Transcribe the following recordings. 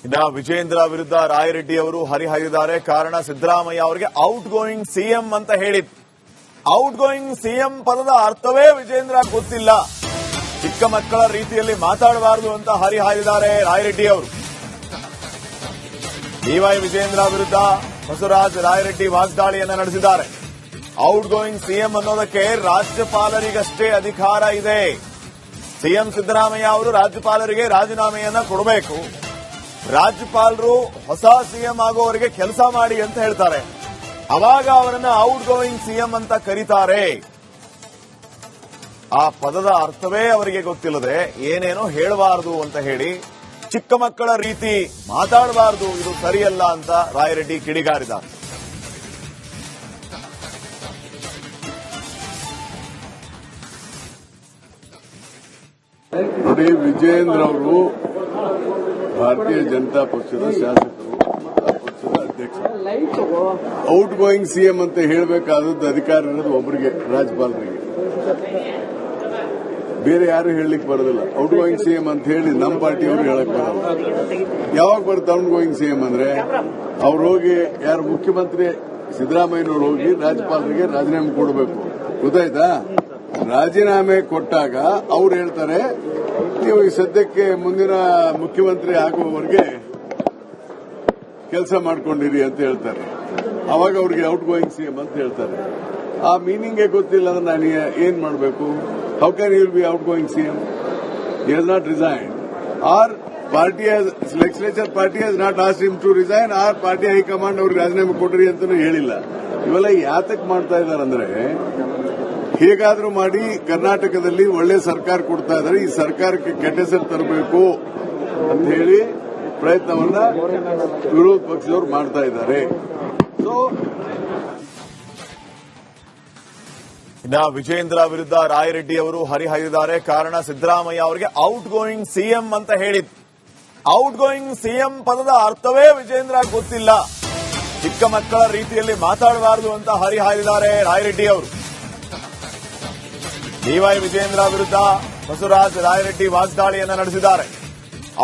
ಇನ್ನ ವಿಜೇಂದ್ರ ವಿರುದ್ಧ ರಾಯರೆಡ್ಡಿ ಅವರು ಹರಿಹಾಯ್ದಿದ್ದಾರೆ. ಕಾರಣ ಸಿದ್ದರಾಮಯ್ಯ ಅವರಿಗೆ ಔಟ್ ಗೋಯಿಂಗ್ ಸಿಎಂ ಅಂತ ಹೇಳಿದ್ರು. ಔಟ್ ಗೋಯಿಂಗ್ ಸಿಎಂ ಪದದ ಅರ್ಥವೇ ವಿಜೇಂದ್ರ ಗೊತ್ತಿಲ್ಲ, ಚಿಕ್ಕ ಮಕ್ಕಳ ರೀತಿಯಲ್ಲಿ ಮಾತಾಡಬಾರದು ಅಂತ ಹರಿಹಾಯ್ದಿದ್ದಾರೆ ರಾಯರೆಡ್ಡಿ ಅವರು. ಡಿವೈ ವಿಜೇಂದ್ರ ವಿರುದ್ಧ ಬಸವರಾಜ ರಾಯರೆಡ್ಡಿ ವಾಗ್ದಾಳಿಯನ್ನ ನಡೆಸಿದ್ದಾರೆ. ಔಟ್ ಗೋಯಿಂಗ್ ಸಿಎಂ ಅನ್ನೋದಕ್ಕೆ ರಾಜ್ಯಪಾಲರಿಗಷ್ಟೇ ಅಧಿಕಾರ ಇದೆ. ಸಿಎಂ ಸಿದ್ದರಾಮಯ್ಯ ಅವರು ರಾಜ್ಯಪಾಲರಿಗೆ ರಾಜೀನಾಮೆಯನ್ನ ಕೊಡಬೇಕು. ರಾಜ್ಯಪಾಲರು ಹೊಸ ಸಿಎಂ ಆಗೋವರೆಗೆ ಕೆಲಸ ಮಾಡಿ ಅಂತ ಹೇಳ್ತಾರೆ. ಅವಾಗ ಅವರನ್ನ ಔಟ್ ಗೋಯಿಂಗ್ ಸಿಎಂ ಅಂತ ಕರೀತಾರೆ. ಆ ಪದದ ಅರ್ಥವೇ ಅವರಿಗೆ ಗೊತ್ತಿಲ್ಲದೆ ಏನೇನೋ ಹೇಳಬಾರದು ಅಂತ ಹೇಳಿ ಚಿಕ್ಕ ಮಕ್ಕಳ ರೀತಿ ಮಾತಾಡಬಾರದು, ಇದು ಸರಿಯಲ್ಲ ಅಂತ ರಾಯರೆಡ್ಡಿ ಕಿಡಿಗಾರಿದ್ದಾರೆ. ನೋಡಿ, ವಿಜೇಂದ್ರ ಅವರು ಭಾರತೀಯ ಜನತಾ ಪಕ್ಷದ ಶಾಸಕರು, ಪಕ್ಷದ ಅಧ್ಯಕ್ಷರು. ಔಟ್ ಗೋಯಿಂಗ್ ಸಿಎಂ ಅಂತ ಹೇಳಬೇಕಾದದ್ದು ಅಧಿಕಾರ ಇರೋದು ಒಬ್ಬರಿಗೆ, ರಾಜ್ಯಪಾಲರಿಗೆ. ಬೇರೆ ಯಾರು ಹೇಳಲಿಕ್ಕೆ ಬರೋದಿಲ್ಲ. ಔಟ್ ಗೋಯಿಂಗ್ ಸಿಎಂ ಅಂತ ಹೇಳಿ ನಮ್ಮ ಪಾರ್ಟಿಯವರು ಹೇಳಕ್ ಬರೋಲ್ಲ. ಯಾವಾಗ ಬರುತ್ತೆ ಔಟ್ ಗೋಯಿಂಗ್ ಸಿಎಂ ಅಂದ್ರೆ? ಅವ್ರು ಹೋಗಿ ಯಾರು ಮುಖ್ಯಮಂತ್ರಿ ಸಿದ್ದರಾಮಯ್ಯನವರು ಹೋಗಿ ರಾಜ್ಯಪಾಲರಿಗೆ ರಾಜೀನಾಮೆ ಕೊಡಬೇಕು. ಗೊತ್ತಾಯ್ತಾ? ರಾಜೀನಾಮೆ ಕೊಟ್ಟಾಗ ಅವ್ರು ಹೇಳ್ತಾರೆ, ನೀವು ಈ ಸದ್ಯಕ್ಕೆ ಮುಂದಿನ ಮುಖ್ಯಮಂತ್ರಿ ಆಗುವವರೆಗೆ ಕೆಲಸ ಮಾಡ್ಕೊಂಡಿರಿ ಅಂತ ಹೇಳ್ತಾರೆ. ಅವಾಗ ಅವ್ರಿಗೆ ಔಟ್ ಗೋಯಿಂಗ್ ಸಿಎಂ ಅಂತ ಹೇಳ್ತಾರೆ. ಆ ಮೀನಿಂಗೇ ಗೊತ್ತಿಲ್ಲ ಅಂದ್ರೆ ನಾನು ಏನ್ ಮಾಡಬೇಕು? How can you be outgoing CM? He has not resign, our party legislature party has not asked him to resign, our party high command ಅವ್ರಿಗೆ ರಾಜೀನಾಮೆ ಕೊಡ್ರಿ ಅಂತಾನೂ ಹೇಳಿಲ್ಲ. ಇವೆಲ್ಲ ಯಾತಕ್ ಮಾಡ್ತಾ ಇದಾರಂದ್ರೆ, ಹೇಗಾದ್ರೂ ಮಾಡಿ ಕರ್ನಾಟಕದಲ್ಲಿ ಒಳ್ಳೆ ಸರ್ಕಾರ ಕೊಡ್ತಾ ಇದ್ದಾರೆ, ಈ ಸರ್ಕಾರಕ್ಕೆ ಕೆಟ್ಟ ಹೆಸರು ತರಬೇಕು ಅಂತ ಹೇಳಿ ಪ್ರಯತ್ನವನ್ನ ವಿರೋಧ ಪಕ್ಷದವರು ಮಾಡ್ತಾ ಇದ್ದಾರೆ. ಇನ್ನ ವಿಜೇಂದ್ರ ವಿರುದ್ಧ ರಾಯರೆಡ್ಡಿ ಅವರು ಹರಿಹಾಯ್ದಿದ್ದಾರೆ. ಕಾರಣ ಸಿದ್ದರಾಮಯ್ಯ ಅವರಿಗೆ ಔಟ್ ಗೋಯಿಂಗ್ ಸಿಎಂ ಅಂತ ಹೇಳಿದ್ರು. ಔಟ್ ಗೋಯಿಂಗ್ ಸಿಎಂ ಪದದ ಅರ್ಥವೇ ವಿಜೇಂದ್ರ ಗೊತ್ತಿಲ್ಲ, ಚಿಕ್ಕ ಮಕ್ಕಳ ರೀತಿಯಲ್ಲಿ ಮಾತಾಡಬಾರದು ಅಂತ ಹರಿಹಾಯ್ದಿದ್ದಾರೆ ರಾಯರೆಡ್ಡಿ ಅವರು. ಡಿವೈ ವಿಜೇಂದ್ರ ವಿರುದ್ಧ ಬಸವರಾಜ ರಾಯರೆಡ್ಡಿ ವಾಗ್ದಾಳಿಯನ್ನ ನಡೆಸಿದ್ದಾರೆ.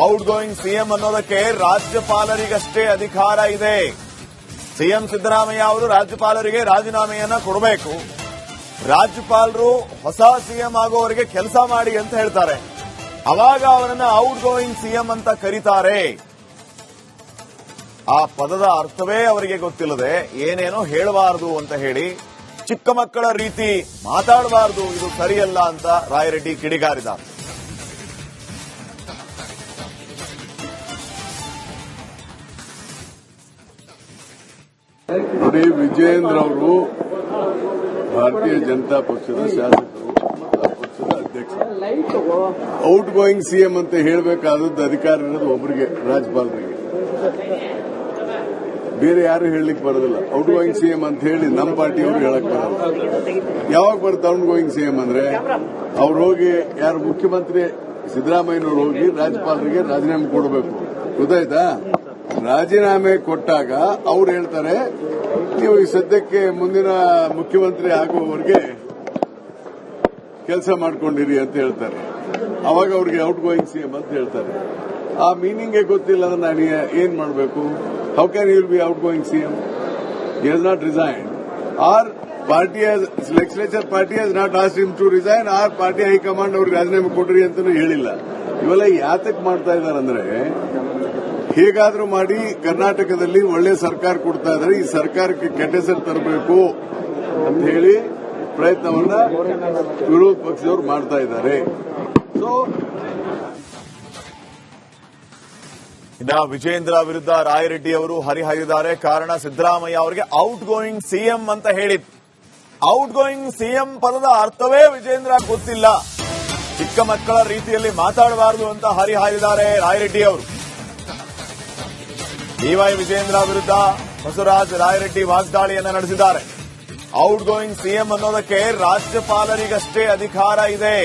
ಔಟ್ ಗೋಯಿಂಗ್ ಸಿಎಂ ಅನ್ನೋದಕ್ಕೆ ರಾಜ್ಯಪಾಲರಿಗಷ್ಟೇ ಅಧಿಕಾರ ಇದೆ. ಸಿಎಂ ಸಿದ್ದರಾಮಯ್ಯ ಅವರು ರಾಜ್ಯಪಾಲರಿಗೆ ರಾಜೀನಾಮೆಯನ್ನ ಕೊಡಬೇಕು. ರಾಜ್ಯಪಾಲರು ಹೊಸ ಸಿಎಂ ಆಗೋವರೆಗೆ ಕೆಲಸ ಮಾಡಿ ಅಂತ ಹೇಳ್ತಾರೆ. ಅವಾಗ ಅವರನ್ನ ಔಟ್ ಗೋಯಿಂಗ್ ಸಿಎಂ ಅಂತ ಕರೀತಾರೆ. ಆ ಪದದ ಅರ್ಥವೇ ಅವರಿಗೆ ಗೊತ್ತಿಲ್ಲದೆ ಏನೇನೋ ಹೇಳಬಾರದು ಅಂತ ಹೇಳಿ ಚಿಕ್ಕ ಮಕ್ಕಳ ರೀತಿ ಮಾತಾಡಬಾರದು, ಇದು ಸರಿಯಲ್ಲ ಅಂತ ರಾಯರೆಡ್ಡಿ ಕಿಡಿಗಾರಿದ್ದಾರೆ. ನೋಡಿ, ವಿಜೇಂದ್ರ ಅವರು ಭಾರತೀಯ ಜನತಾ ಪಕ್ಷದ ಶಾಸಕರು, ಪಕ್ಷದ ಅಧ್ಯಕ್ಷರು. ಔಟ್ ಗೋಯಿಂಗ್ ಸಿಎಂ ಅಂತ ಹೇಳಬೇಕಾದದ್ದು ಅಧಿಕಾರ ಇರೋದು ಒಬ್ಬರಿಗೆ, ರಾಜ್ಯಪಾಲರಿಗೆ. ಬೇರೆ ಯಾರು ಹೇಳಲಿಕ್ಕೆ ಬರೋದಿಲ್ಲ. ಔಟ್ ಗೋಯಿಂಗ್ ಸಿಎಂ ಅಂತ ಹೇಳಿ ನಮ್ಮ ಪಾರ್ಟಿಯವರು ಹೇಳಕ್ ಬರೋಲ್ಲ. ಯಾವಾಗ ಬರುತ್ತೆ ಔಟ್ ಗೋಯಿಂಗ್ ಸಿಎಂ ಅಂದ್ರೆ? ಅವ್ರು ಹೋಗಿ ಯಾರು ಮುಖ್ಯಮಂತ್ರಿ ಸಿದ್ದರಾಮಯ್ಯನವರು ಹೋಗಿ ರಾಜ್ಯಪಾಲರಿಗೆ ರಾಜೀನಾಮೆ ಕೊಡಬೇಕು. ಗೊತ್ತಾಯ್ತಾ? ರಾಜೀನಾಮೆ ಕೊಟ್ಟಾಗ ಅವ್ರು ಹೇಳ್ತಾರೆ, ನೀವು ಈ ಸದ್ಯಕ್ಕೆ ಮುಂದಿನ ಮುಖ್ಯಮಂತ್ರಿ ಆಗುವವರೆಗೆ ಕೆಲಸ ಮಾಡ್ಕೊಂಡಿರಿ ಅಂತ ಹೇಳ್ತಾರೆ. ಅವಾಗ ಅವ್ರಿಗೆ ಔಟ್ ಗೋಯಿಂಗ್ ಸಿಎಂ ಅಂತ ಹೇಳ್ತಾರೆ. ಆ ಮೀನಿಂಗೇ ಗೊತ್ತಿಲ್ಲ ಅಂದ್ರೆ ನಾನು ಏನ್ ಮಾಡಬೇಕು? How can you be outgoing CM? He has not resign, our party legislature party has not asked him to resign, our party high command ಅವ್ರಿಗೆ ರಾಜೀನಾಮೆ ಕೊಡ್ರಿ ಅಂತಾನೂ ಹೇಳಿಲ್ಲ. ಇವೆಲ್ಲ ಯಾತಕ್ ಮಾಡ್ತಾ ಇದಾರಂದ್ರೆ, ಹೇಗಾದ್ರೂ ಮಾಡಿ ಕರ್ನಾಟಕದಲ್ಲಿ ಒಳ್ಳೆ ಸರ್ಕಾರ ಕೊಡ್ತಾ ಇದ್ದಾರೆ, ಈ ಸರ್ಕಾರಕ್ಕೆ ಕೆಟ್ಟ ಹೆಸರು ತರಬೇಕು ಅಂತ ಹೇಳಿ ಪ್ರಯತ್ನವನ್ನ ವಿರೋಧ ಪಕ್ಷದವರು ಮಾಡ್ತಾ ಇದ್ದಾರೆ. ಇನ್ನ ವಿಜೇಂದ್ರ ವಿರುದ್ಧ ರಾಯರೆಡ್ಡಿ ಅವರು ಹರಿಹಾಯ್ದಿದ್ದಾರೆ. ಕಾರಣ ಸಿದ್ದರಾಮಯ್ಯ ಅವರಿಗೆ ಔಟ್ ಗೋಯಿಂಗ್ ಸಿಎಂ ಅಂತ ಹೇಳಿದ್ರು. ಔಟ್ ಗೋಯಿಂಗ್ ಸಿಎಂ ಪದದ ಅರ್ಥವೇ ವಿಜೇಂದ್ರ ಗೊತ್ತಿಲ್ಲ, ಚಿಕ್ಕ ಮಕ್ಕಳ ರೀತಿಯಲ್ಲಿ ಮಾತಾಡಬಾರದು ಅಂತ ಹರಿಹಾಯ್ದಿದ್ದಾರೆ ರಾಯರೆಡ್ಡಿ ಅವರು. ಡಿವೈ ವಿಜೇಂದ್ರ ವಿರುದ್ಧ ಬಸವರಾಜ ರಾಯರೆಡ್ಡಿ ವಾಗ್ದಾಳಿಯನ್ನ ನಡೆಸಿದ್ದಾರೆ. ಔಟ್ ಗೋಯಿಂಗ್ ಸಿಎಂ ಅನ್ನೋದಕ್ಕೆ ರಾಜ್ಯಪಾಲರಿಗಷ್ಟೇ ಅಧಿಕಾರ ಇದೆ.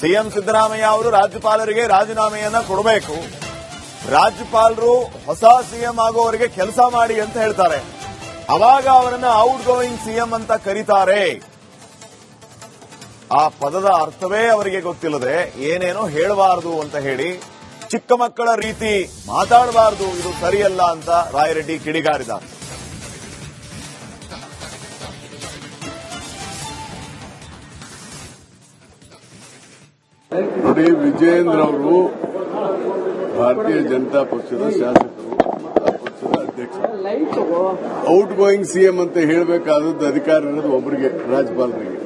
ಸಿಎಂ ಸಿದ್ದರಾಮಯ್ಯ ಅವರು ರಾಜ್ಯಪಾಲರಿಗೆ ರಾಜೀನಾಮೆಯನ್ನ ಕೊಡಬೇಕು. ರಾಜ್ಯಪಾಲರು ಹೊಸ ಸಿಎಂ ಆಗೋವರೆಗೆ ಕೆಲಸ ಮಾಡಿ ಅಂತ ಹೇಳ್ತಾರೆ. ಅವಾಗ ಅವರನ್ನ ಔಟ್ ಗೋಯಿಂಗ್ ಸಿಎಂ ಅಂತ ಕರೀತಾರೆ. ಆ ಪದದ ಅರ್ಥವೇ ಅವರಿಗೆ ಗೊತ್ತಿಲ್ಲದೆ ಏನೇನೋ ಹೇಳಬಾರದು ಅಂತ ಹೇಳಿ ಚಿಕ್ಕ ಮಕ್ಕಳ ರೀತಿ ಮಾತಾಡಬಾರದು, ಇದು ಸರಿಯಲ್ಲ ಅಂತ ರಾಯರೆಡ್ಡಿ ಕಿಡಿಗಾರಿದ್ದಾರೆ. ನೋಡಿ, ವಿಜಯೇಂದ್ರ ಅವರು ಭಾರತೀಯ ಜನತಾ ಪಕ್ಷದ ಶಾಸಕರು, ಪಕ್ಷದ ಅಧ್ಯಕ್ಷರು. ಔಟ್ ಗೋಯಿಂಗ್ ಸಿಎಂ ಅಂತ ಹೇಳಬೇಕಾದದ್ದು ಅಧಿಕಾರ ಇರೋದು ಒಬ್ಬರಿಗೆ, ರಾಜ್ಯಪಾಲರಿಗೆ.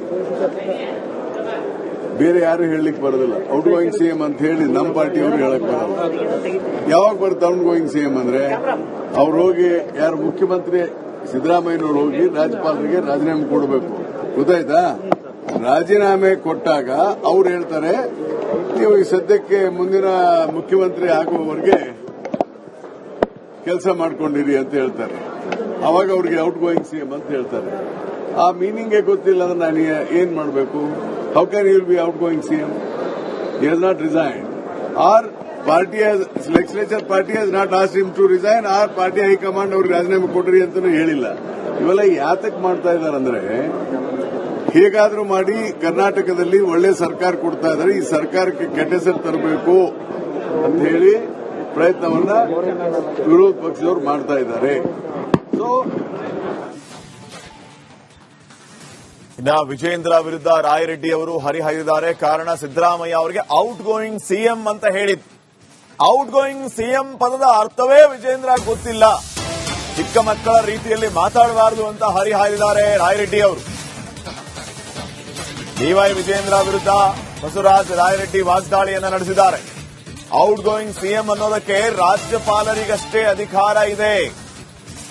ಬೇರೆ ಯಾರು ಹೇಳಲಿಕ್ಕೆ ಬರೋದಿಲ್ಲ. ಔಟ್ ಗೋಯಿಂಗ್ ಸಿಎಂ ಅಂತ ಹೇಳಿ ನಮ್ಮ ಪಾರ್ಟಿಯವರು ಹೇಳಕ್ ಬರೋಲ್ಲ. ಯಾವಾಗ ಬರುತ್ತೆ ಔಟ್ ಗೋಯಿಂಗ್ ಸಿಎಂ ಅಂದ್ರೆ? ಅವ್ರು ಹೋಗಿ ಯಾರು ಮುಖ್ಯಮಂತ್ರಿ ಸಿದ್ದರಾಮಯ್ಯನವರು ಹೋಗಿ ರಾಜ್ಯಪಾಲರಿಗೆ ರಾಜೀನಾಮೆ ಕೊಡಬೇಕು. ಗೊತ್ತಾಯ್ತಾ? ರಾಜೀನಾಮೆ ಕೊಟ್ಟಾಗ ಅವ್ರು ಹೇಳ್ತಾರೆ, ನೀವು ಈ ಸದ್ಯಕ್ಕೆ ಮುಂದಿನ ಮುಖ್ಯಮಂತ್ರಿ ಆಗುವವರೆಗೆ ಕೆಲಸ ಮಾಡ್ಕೊಂಡಿರಿ ಅಂತ ಹೇಳ್ತಾರೆ. ಅವಾಗ ಅವ್ರಿಗೆ ಔಟ್ ಗೋಯಿಂಗ್ ಸಿಎಂ ಅಂತ ಹೇಳ್ತಾರೆ. ಆ ಮೀನಿಂಗೇ ಗೊತ್ತಿಲ್ಲ ಅಂದ್ರೆ ನಾನು ಏನ್ ಮಾಡಬೇಕು? How can you be outgoing CM? He has not resign, our party legislature party has not asked him to resign, our party high command ಅವ್ರಿಗೆ ರಾಜೀನಾಮೆ ಕೊಡ್ರಿ ಅಂತಾನೂ ಹೇಳಿಲ್ಲ. ಇವೆಲ್ಲ ಯಾತಕ್ ಮಾಡ್ತಾ ಇದಾರಂದ್ರೆ, ಹೇಗಾದ್ರೂ ಮಾಡಿ ಕರ್ನಾಟಕದಲ್ಲಿ ಒಳ್ಳೆ ಸರ್ಕಾರ ಕೊಡ್ತಾ ಇದ್ದಾರೆ, ಈ ಸರ್ಕಾರಕ್ಕೆ ಕೆಟ್ಟ ಹೆಸರು ತರಬೇಕು ಅಂತ ಹೇಳಿ ಪ್ರಯತ್ನವನ್ನ ವಿರೋಧ ಪಕ್ಷದವರು ಮಾಡ್ತಾ ಇದ್ದಾರೆ. ಸೊ ಇನ್ನ ವಿಜಯೇಂದ್ರ ವಿರುದ್ಧ ರಾಯರೆಡ್ಡಿ ಅವರು ಹರಿಹಾಯ್ದಿದ್ದಾರೆ. ಕಾರಣ ಸಿದ್ದರಾಮಯ್ಯ ಅವರಿಗೆ ಔಟ್ ಗೋಯಿಂಗ್ ಸಿಎಂ ಅಂತ ಹೇಳಿದ್ರು. ಔಟ್ ಗೋಯಿಂಗ್ ಸಿಎಂ ಪದದ ಅರ್ಥವೇ ವಿಜಯೇಂದ್ರ ಗೊತ್ತಿಲ್ಲ, ಚಿಕ್ಕ ಮಕ್ಕಳ ರೀತಿಯಲ್ಲಿ ಮಾತಾಡಬಾರದು ಅಂತ ಹರಿಹಾಯ್ದಿದ್ದಾರೆ ರಾಯರೆಡ್ಡಿ ಅವರು. ಡಿವೈ ವಿಜಯೇಂದ್ರ ವಿರುದ್ಧ ಬಸವರಾಜ ರಾಯರೆಡ್ಡಿ ವಾಗ್ದಾಳಿಯನ್ನ ನಡೆಸಿದ್ದಾರೆ. ಔಟ್ ಗೋಯಿಂಗ್ ಸಿಎಂ ಅನ್ನೋದಕ್ಕೆ ರಾಜ್ಯಪಾಲರಿಗಷ್ಟೇ ಅಧಿಕಾರ ಇದೆ.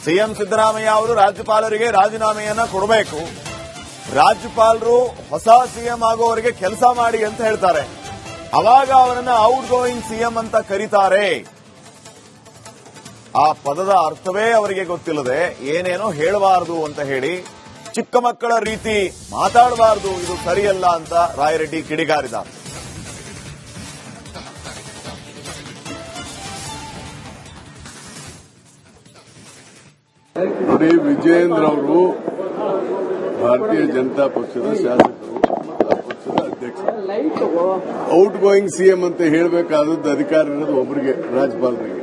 ಸಿಎಂ ಸಿದ್ದರಾಮಯ್ಯ ಅವರು ರಾಜ್ಯಪಾಲರಿಗೆ ರಾಜೀನಾಮೆಯನ್ನ ಕೊಡಬೇಕು. ರಾಜ್ಯಪಾಲರು ಹೊಸ ಸಿಎಂ ಆಗೋವರೆಗೆ ಕೆಲಸ ಮಾಡಿ ಅಂತ ಹೇಳ್ತಾರೆ. ಅವಾಗ ಅವರನ್ನ ಔಟ್ ಗೋಯಿಂಗ್ ಸಿಎಂ ಅಂತ ಕರೀತಾರೆ. ಆ ಪದದ ಅರ್ಥವೇ ಅವರಿಗೆ ಗೊತ್ತಿಲ್ಲದೆ ಏನೇನೋ ಹೇಳಬಾರದು ಅಂತ ಹೇಳಿ ಚಿಕ್ಕ ಮಕ್ಕಳ ರೀತಿ ಮಾತಾಡಬಾರದು, ಇದು ಸರಿಯಲ್ಲ ಅಂತ ರಾಯರೆಡ್ಡಿ ಕಿಡಿಗಾರಿದ್ದಾರೆ. ನೋಡಿ, ವಿಜಯೇಂದ್ರ ಅವರು ಭಾರತೀಯ ಜನತಾ ಪಕ್ಷದ ಶಾಸಕರು, ಪಕ್ಷದ ಅಧ್ಯಕ್ಷರು. ಔಟ್ ಗೋಯಿಂಗ್ ಸಿಎಂ ಅಂತ ಹೇಳಬೇಕಾದದ್ದು ಅಧಿಕಾರ ಇರೋದು ಒಬ್ಬರಿಗೆ, ರಾಜ್ಯಪಾಲರಿಗೆ.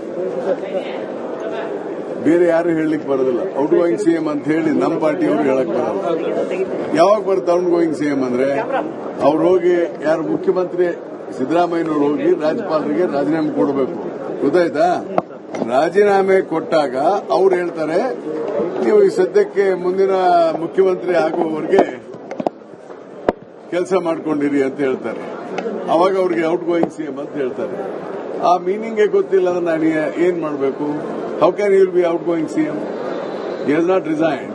ಬೇರೆ ಯಾರು ಹೇಳಲಿಕ್ಕೆ ಬರೋದಿಲ್ಲ. ಔಟ್ ಗೋಯಿಂಗ್ ಸಿಎಂ ಅಂತ ಹೇಳಿ ನಮ್ಮ ಪಾರ್ಟಿಯವರು ಹೇಳಕ್ ಬರೋಲ್ಲ. ಯಾವಾಗ ಬರುತ್ತೆ ಔಟ್ ಗೋಯಿಂಗ್ ಸಿಎಂ ಅಂದ್ರೆ? ಅವ್ರು ಹೋಗಿ ಯಾರು ಮುಖ್ಯಮಂತ್ರಿ ಸಿದ್ದರಾಮಯ್ಯನವರು ಹೋಗಿ ರಾಜ್ಯಪಾಲರಿಗೆ ರಾಜೀನಾಮೆ ಕೊಡಬೇಕು. ಗೊತ್ತಾಯ್ತಾ? ರಾಜೀನಾಮೆ ಕೊಟ್ಟಾಗ ಅವ್ರು ಹೇಳ್ತಾರೆ, ನೀವು ಈ ಸದ್ಯಕ್ಕೆ ಮುಂದಿನ ಮುಖ್ಯಮಂತ್ರಿ ಆಗುವವರೆಗೆ ಕೆಲಸ ಮಾಡ್ಕೊಂಡಿರಿ ಅಂತ ಹೇಳ್ತಾರೆ. ಅವಾಗ ಅವ್ರಿಗೆ ಔಟ್ ಗೋಯಿಂಗ್ ಸಿಎಂ ಅಂತ ಹೇಳ್ತಾರೆ. ಆ ಮೀನಿಂಗೇ ಗೊತ್ತಿಲ್ಲ ಅಂದ್ರೆ ನಾನು ಏನ್ ಮಾಡಬೇಕು? How can you be outgoing CM? He has not resign,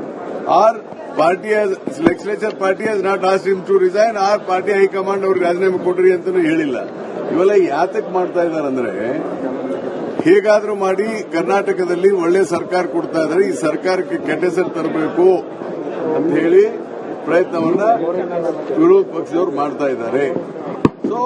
our party legislature party has not asked him to resign, our party high command ಅವ್ರಿಗೆ ರಾಜೀನಾಮೆ ಕೊಡ್ರಿ ಅಂತಾನೂ ಹೇಳಿಲ್ಲ. ಇವೆಲ್ಲ ಯಾತಕ್ ಮಾಡ್ತಾ ಇದಾರಂದ್ರೆ, ಹೇಗಾದ್ರೂ ಮಾಡಿ ಕರ್ನಾಟಕದಲ್ಲಿ ಒಳ್ಳೆ ಸರ್ಕಾರ ಕೊಡ್ತಾ ಇದ್ದಾರೆ, ಈ ಸರ್ಕಾರಕ್ಕೆ ಕೆಟ್ಟ ಹೆಸರು ತರಬೇಕು ಅಂತ ಹೇಳಿ ಪ್ರಯತ್ನವನ್ನ ವಿರೋಧ ಪಕ್ಷದವರು ಮಾಡ್ತಾ ಇದ್ದಾರೆ. ಸೊ